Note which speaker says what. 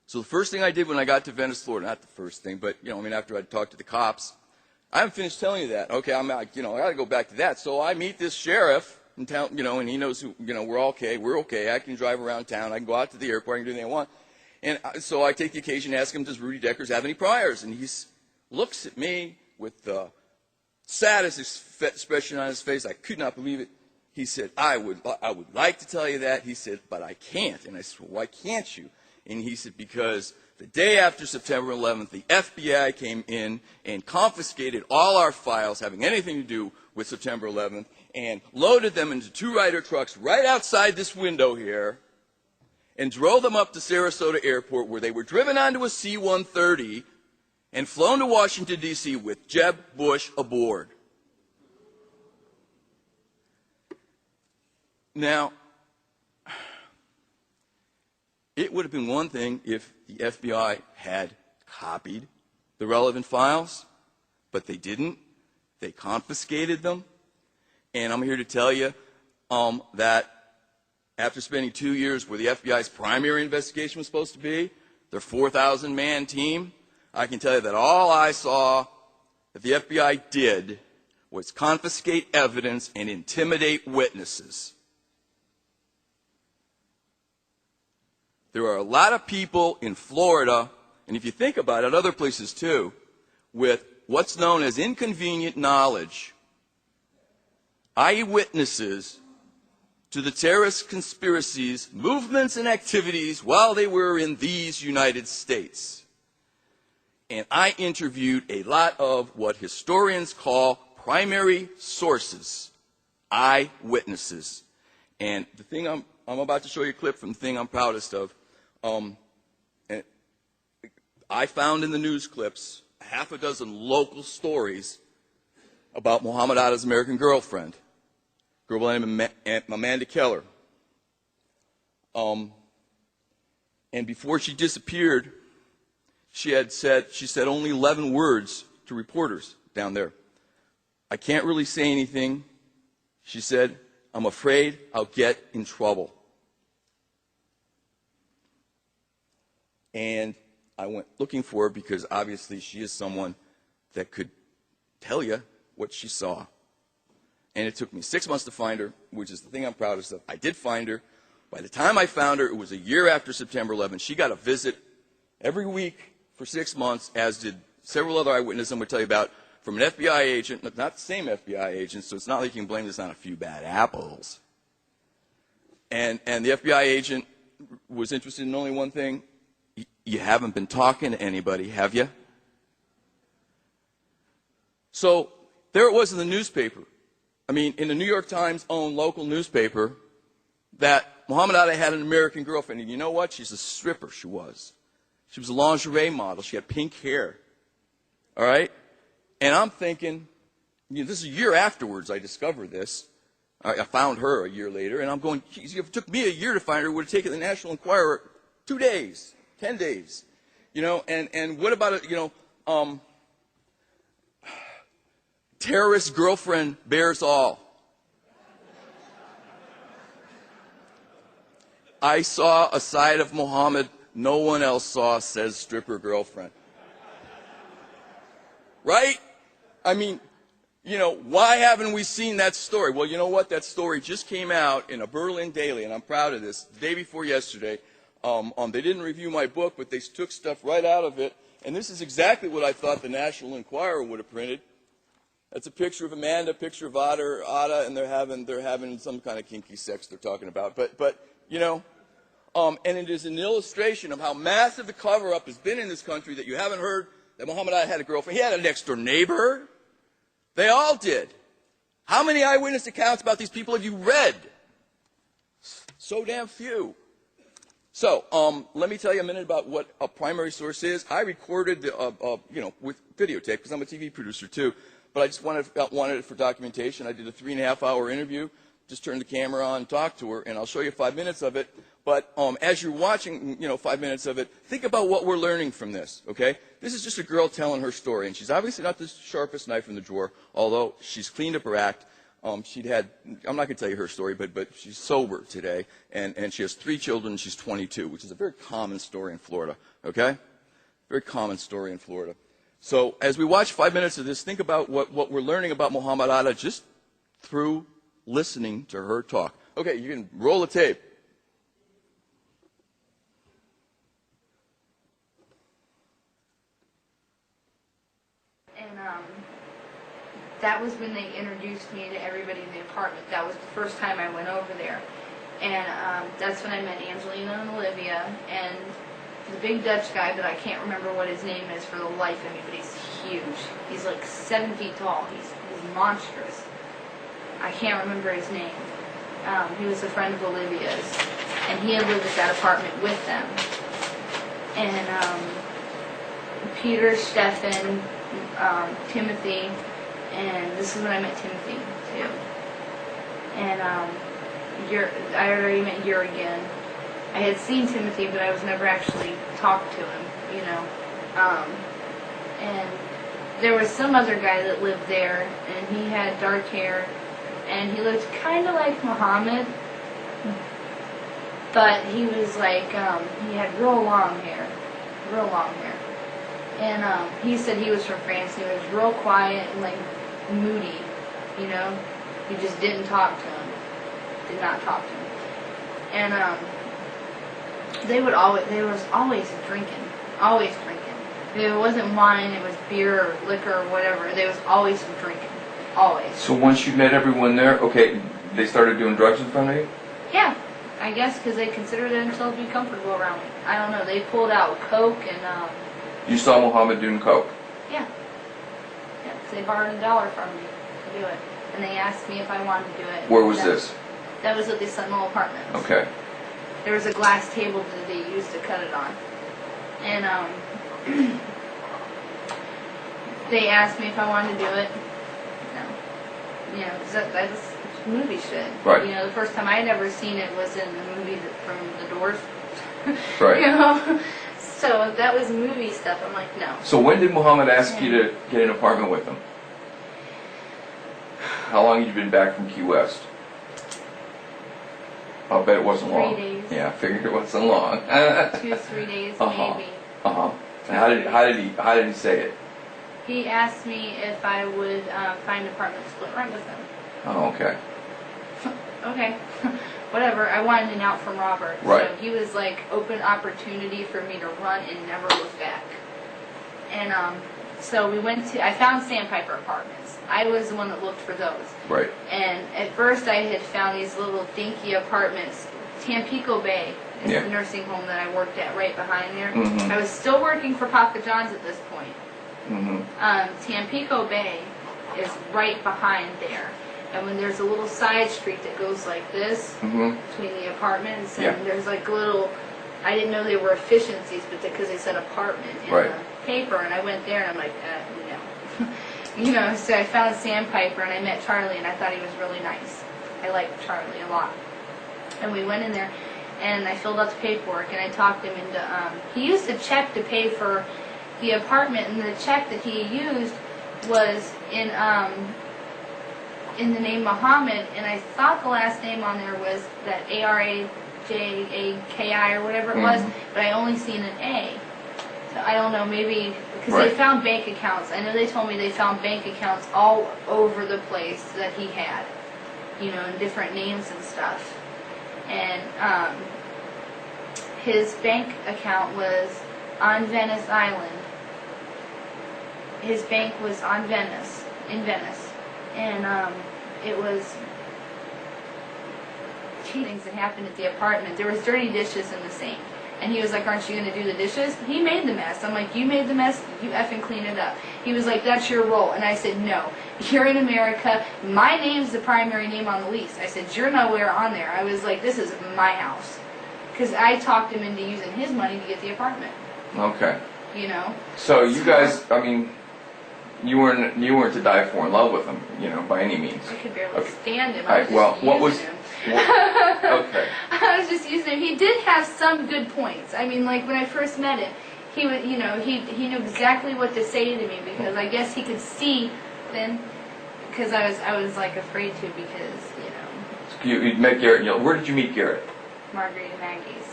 Speaker 1: So the first thing I did when I got to Venice, Florida, not the first thing, but, after I'd talked to the cops, I haven't finished telling you that. Okay, I got to go back to that. So I meet this sheriff in town, and he knows who, we're okay. I can drive around town. I can go out to the airport. I can do anything I want. And so I take the occasion to ask him, does Rudy Deckers have any priors? And he looks at me with the saddest expression on his face. I could not believe it. He said, I would like to tell you that. He said, but I can't. And I said, well, why can't you? And he said, because the day after September 11th, the FBI came in and confiscated all our files having anything to do with September 11th and loaded them into 2 Ryder trucks right outside this window here and drove them up to Sarasota Airport, where they were driven onto a C-130 and flown to Washington, D.C. with Jeb Bush aboard. Now, it would have been one thing if the FBI had copied the relevant files, but they didn't. They confiscated them. And I'm here to tell you that after spending 2 years where the FBI's primary investigation was supposed to be, their 4,000-man team, I can tell you that all I saw that the FBI did was confiscate evidence and intimidate witnesses. There are a lot of people in Florida, and if you think about it, other places too, with what's known as inconvenient knowledge, eyewitnesses to the terrorist conspiracies, movements, and activities while they were in these United States. And I interviewed a lot of what historians call primary sources, eyewitnesses. And the thing I'm about to show you a clip from the thing I'm proudest of. And I found in the news clips 6 local stories about Mohammed Atta'S' American girlfriend, a girl by the name of Amanda Keller. And before she disappeared, she said only 11 words to reporters down there. I can't really say anything, she said. I'm afraid I'll get in trouble. And I went looking for her because obviously she is someone that could tell you what she saw. And it took me 6 months to find her, which is the thing I'm proudest of. I did find her. By the time I found her, it was a year after September 11th. She got a visit every week for 6 months, as did several other eyewitnesses I'm going to tell you about, from an FBI agent, not the same FBI agent, so it's not like you can blame this on a few bad apples. And the FBI agent was interested in only one thing. You haven't been talking to anybody, have you? So there it was in the newspaper. In the New York Times' own local newspaper, that Mohammed Atta had an American girlfriend. And you know what? She's a stripper, she was. She was a lingerie model. She had pink hair. All right? And I'm thinking, this is a year afterwards I discovered this. I found her a year later, and I'm going, geez, if it took me a year to find her, it would have taken the National Enquirer 2 days, 10 days. And what about it, terrorist girlfriend bears all. I saw a side of Mohammed no one else saw, says stripper girlfriend. Right? Why haven't we seen that story? Well, you know what? That story just came out in a Berlin Daily, and I'm proud of this, the day before yesterday. They didn't review my book, but they took stuff right out of it. And this is exactly what I thought the National Enquirer would have printed. That's a picture of Amanda, a picture of Atta, and they're having some kind of kinky sex they're talking about. And it is an illustration of how massive the cover-up has been in this country, that you haven't heard that Mohammed Atta had a girlfriend. He had a next-door neighbor. They all did. How many eyewitness accounts about these people have you read? So damn few. So let me tell you a minute about what a primary source is. I recorded, with videotape, because I'm a TV producer too, but I just wanted it for documentation. I did a 3.5-hour interview, just turned the camera on, talked to her, and I'll show you 5 minutes of it. But as you're watching, 5 minutes of it, think about what we're learning from this, okay? This is just a girl telling her story, and she's obviously not the sharpest knife in the drawer, although she's cleaned up her act. She'd had, I'm not going to tell you her story, but she's sober today, and she has 3 children, and she's 22, which is a very common story in Florida, okay? Very common story in Florida. So as we watch 5 minutes of this, think about what we're learning about Muhammad Atta just through listening to her talk. Okay, you can roll the tape.
Speaker 2: That was when they introduced me to everybody in the apartment. That was the first time I went over there. And that's when I met Angelina and Olivia and the big Dutch guy, but I can't remember what his name is for the life of me, but he's huge. He's like 7 feet tall. He's monstrous. I can't remember his name. He was a friend of Olivia's, and he had lived at that apartment with them. And Peter, Stefan, Timothy, and this is when I met Timothy too. And I already met Jurgen. I had seen Timothy, but I was never actually talked to him, you know. And there was some other guy that lived there, and he had dark hair, and he looked kind of like Mohammed, but he was like, he had real long hair. And he said he was from France, and he was real quiet and like moody, you know. You just didn't talk to him. Did not talk to him. And there was always drinking. If it wasn't wine, it was beer or liquor or whatever. There was always some drinking. Always.
Speaker 3: So once you met everyone there, okay, they started doing drugs in front of you?
Speaker 2: Yeah, I guess because they considered themselves to be comfortable around me. I don't know. They pulled out coke and.
Speaker 3: You saw Muhammad doing coke?
Speaker 2: Yeah. Yeah, because they borrowed $1 from me to do it, and they asked me if I wanted to do it.
Speaker 3: Where was this?
Speaker 2: That was at the Sentinel Apartments.
Speaker 3: Okay.
Speaker 2: There was a glass table that they used to cut it on, and they asked me if I wanted to do it. No, you know, because that's movie shit.
Speaker 3: Right.
Speaker 2: You know, the first time I had ever seen it was in the movie from The Doors.
Speaker 3: Right.
Speaker 2: You know, so that was movie stuff. I'm like, no.
Speaker 3: So when did Muhammad ask you to get an apartment with him? How long had you been back from Key West? I'll bet it wasn't long.
Speaker 2: 3 days.
Speaker 3: Yeah, I figured it wasn't long.
Speaker 2: 2 or 3 days, maybe.
Speaker 3: How did he say it?
Speaker 2: He asked me if I would find an apartment to split rent with him.
Speaker 3: Oh, okay.
Speaker 2: Okay. Whatever. I wanted an out from Robert.
Speaker 3: Right.
Speaker 2: So he was like open opportunity for me to run and never look back. And so we went to, I found Sandpiper Apartments. I was the one that looked for those.
Speaker 3: Right.
Speaker 2: And at first I had found these little dinky apartments. Tampico Bay is the nursing home that I worked at right behind there.
Speaker 3: Mm-hmm.
Speaker 2: I was still working for Papa John's at this point.
Speaker 3: Mm-hmm.
Speaker 2: Tampico Bay is right behind there. And when there's a little side street that goes like this between the apartments, and there's like little, I didn't know they were efficiencies, but because they said apartment in the paper, and I went there and I'm like, no. You know, so I found Sandpiper and I met Charlie and I thought he was really nice. I liked Charlie a lot. And we went in there and I filled out the paperwork and I talked him into, he used a check to pay for the apartment, and the check that he used was in the name Mohammed, and I thought the last name on there was that Arajaki or whatever it was, but I only seen an A. So I don't know, maybe, because they found bank accounts. I know they told me they found bank accounts all over the place that he had, you know, in different names and stuff. And his bank account was on Venice Island. His bank was on Venice, in Venice. And it was things that happened at the apartment. There was dirty dishes in the sink. And he was like, aren't you going to do the dishes? He made the mess. I'm like, you made the mess? You effing clean it up. He was like, that's your role. And I said, no. You're in America. My name's the primary name on the lease. I said, you're nowhere on there. I was like, this is my house. Because I talked him into using his money to get the apartment.
Speaker 3: Okay.
Speaker 2: You know?
Speaker 3: So you guys, I mean, you weren't to die for in love with him, you know, by any means.
Speaker 2: I could barely stand him.
Speaker 3: I was
Speaker 2: just using him.
Speaker 3: Okay.
Speaker 2: I was just using him. He did have some good points. I mean, like when I first met him, he was, you know, he knew exactly what to say to me because I guess he could see then, because I was like afraid to because
Speaker 3: You met Garrett. Where did you meet Garrett?
Speaker 2: Marguerite and Maggie's.